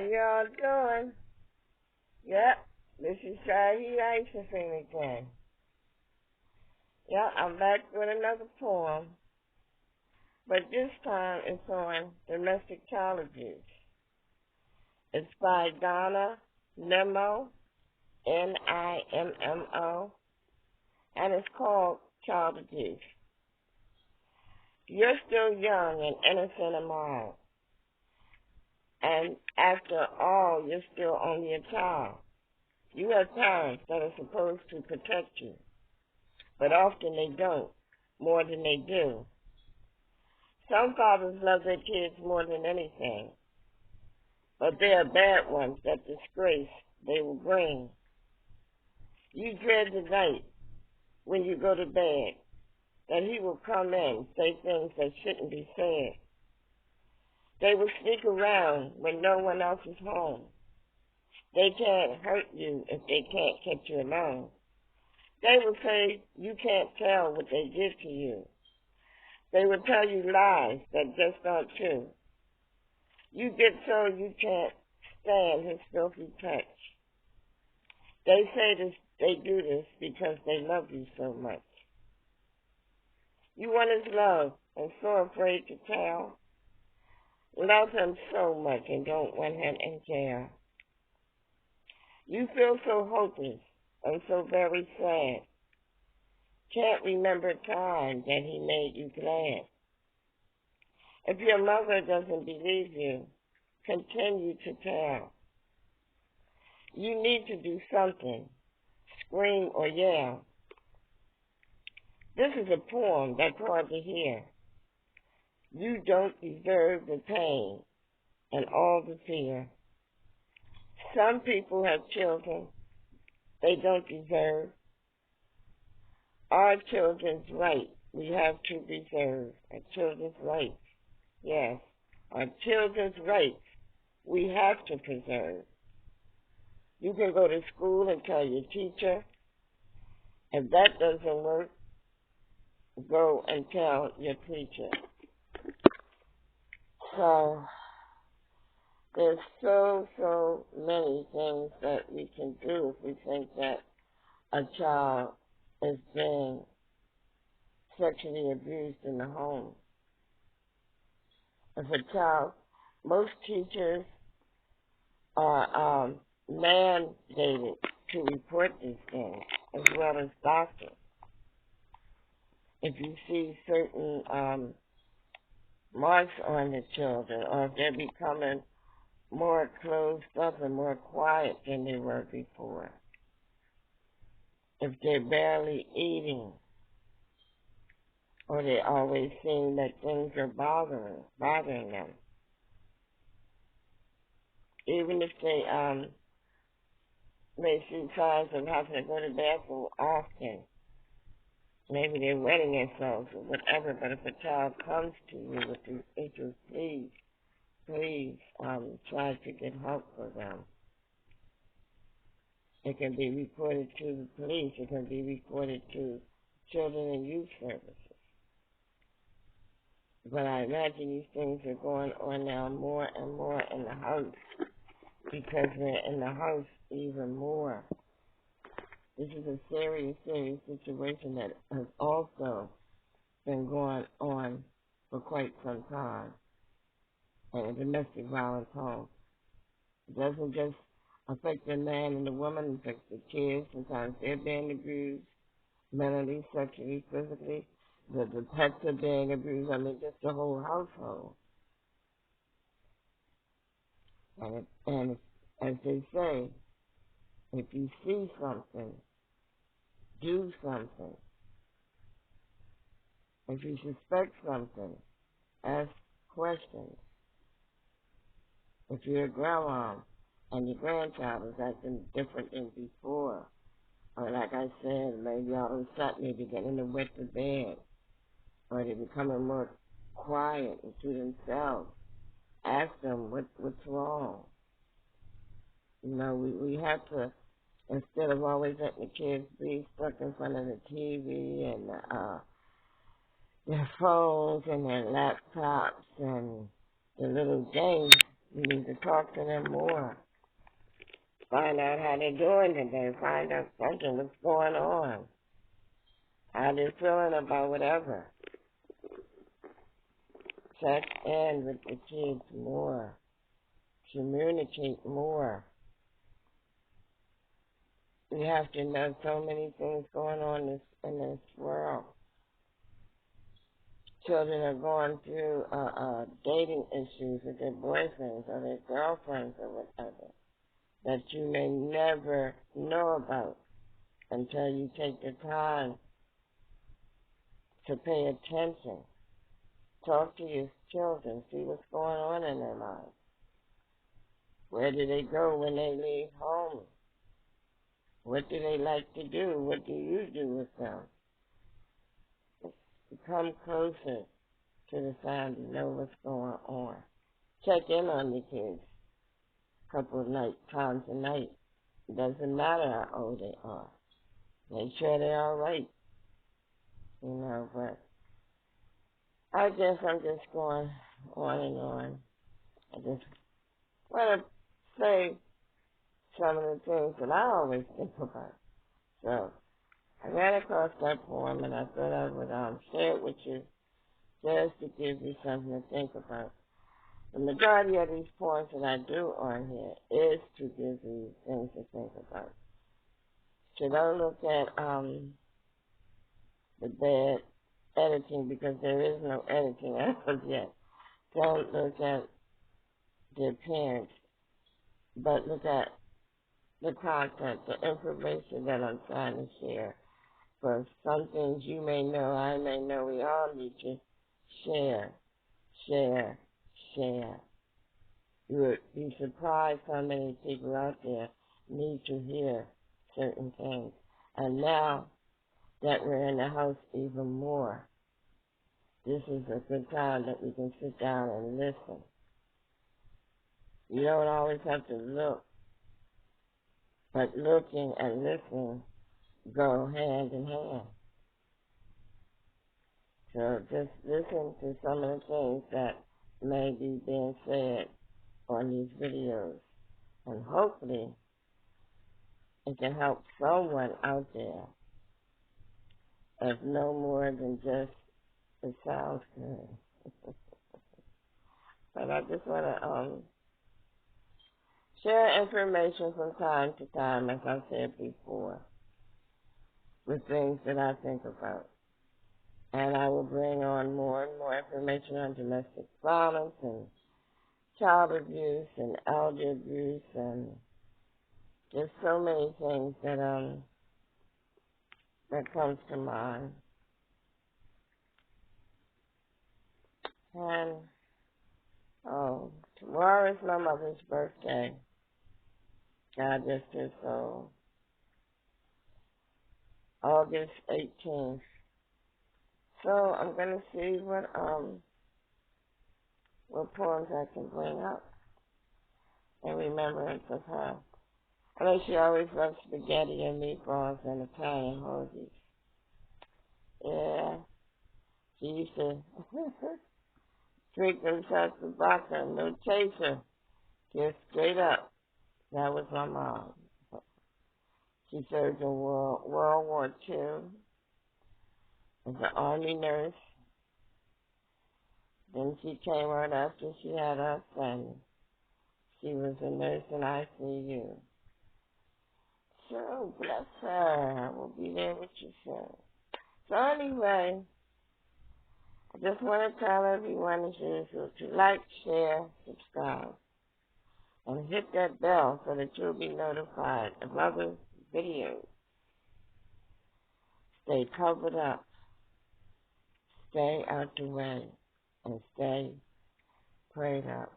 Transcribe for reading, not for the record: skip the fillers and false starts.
y'all doing? Yep, this is Shaggy Icefield again. Yep, I'm back with another poem, but this time it's on domestic child abuse. It's by DONNA, NIMMO, NIMMO, and it's called Child Abuse. You're still young and innocent in mind, and after all, you're still only a child. You have parents that are supposed to protect you, but often they don't, more than they do. Some fathers love their kids more than anything, but there are bad ones that disgrace they will bring. You dread the night when you go to bed, that he will come in, say things that shouldn't be said. They will sneak around when no one else is home. They can't hurt you if they can't catch you alone. They will say you can't tell what they did to you. They will tell you lies that just aren't true. You get so you can't stand his filthy touch. They say they do this because they love you so much. You want his love and so afraid to tell. Love him so much and don't want him in jail. You feel so hopeless and so very sad. Can't remember time that he made you glad. If your mother doesn't believe you, continue to tell. You need to do something, scream or yell. This is a poem that's hard to hear. You don't deserve the pain and all the fear. Some people have children they don't deserve. Our children's right we have to preserve. Our children's rights, yes. Our children's rights we have to preserve. You can go to school and tell your teacher. If that doesn't work, go and tell your preacher. So, there's so many things that we can do if we think that a child is being sexually abused in the home. If a child, most teachers are mandated to report these things, as well as doctors. If you see certain marks on the children, or if they're becoming more closed up and more quiet than they were before. If they're barely eating, or they always seem that things are bothering them. Even if they see signs of having to go to the bathroom often, maybe they're wetting themselves or whatever, but if a child comes to you with these issues, please try to get help for them. It can be reported to the police. It can be reported to children and youth services. But I imagine these things are going on now more and more in the house because we're in the house even more. This is a serious situation that has also been going on for quite some time in a domestic violence home. It doesn't just affect the man and the woman, it affects the kids. Sometimes they're being abused mentally, sexually, physically. The pets are being abused. I mean, just the whole household. And as they say, if you see something, do something. If you suspect something, ask questions. If you're a grandma and your grandchild is acting different than before, or like I said, maybe all of a sudden they're beginning to wet the bed, or they're becoming more quiet and to themselves, ask them what's wrong. You know, we have to, instead of always letting the kids be stuck in front of the TV and their phones and their laptops and the little games, You need to talk to them more. Find out how they're doing today. Find out something, what's going on. How they're feeling about whatever. Check in with the kids more. Communicate more. We have to know so many things going on in this world. Children are going through dating issues with their boyfriends or their girlfriends or whatever that you may never know about until you take the time to pay attention. Talk to your children. See what's going on in their lives. Where do they go when they leave home? What do they like to do? What do you do with them? Come closer to the side to know what's going on. Check in on your kids a couple of times a night. It doesn't matter how old they are. Make sure they're all right. You know, but I guess I'm just going on and on. I just want to say some of the things that I always think about. So, I ran across that poem and I thought I would share it with you just to give you something to think about. The majority of these poems that I do on here is to give you things to think about. So don't look at the bad editing because there is no editing as of yet. Don't look at the appearance, but look at the content, the information that I'm trying to share. For some things you may know, I may know, we all need to share, share, share. You would be surprised how many people out there need to hear certain things. And now that we're in the house even more, this is a good time that we can sit down and listen. You don't always have to look, but looking and listening go hand in hand. So just listen to some of the things that may be being said on these videos, and hopefully it can help someone out there, if no more than just it sounds good. But I just want to share information from time to time, as I said before, with things that I think about. And I will bring on more and more information on domestic violence and child abuse and elder abuse and just so many things that comes to mind. And tomorrow is my mother's birthday. God rest her soul. August 18th. So I'm gonna see what poems I can bring up in remembrance of her. I know she always loved spaghetti and meatballs and Italian hoagies. Yeah, she used to drink them shots of vodka, no chaser, just straight up. That was my mom. She served in World War II as an Army nurse. Then she came out after she had us, and she was a nurse in ICU. So, bless her. I will be there with you soon. So anyway, I just want to tell everyone as usual to like, share, subscribe, and hit that bell so that you'll be notified of other videos. Stay covered up. Stay out the way. And stay prayed up.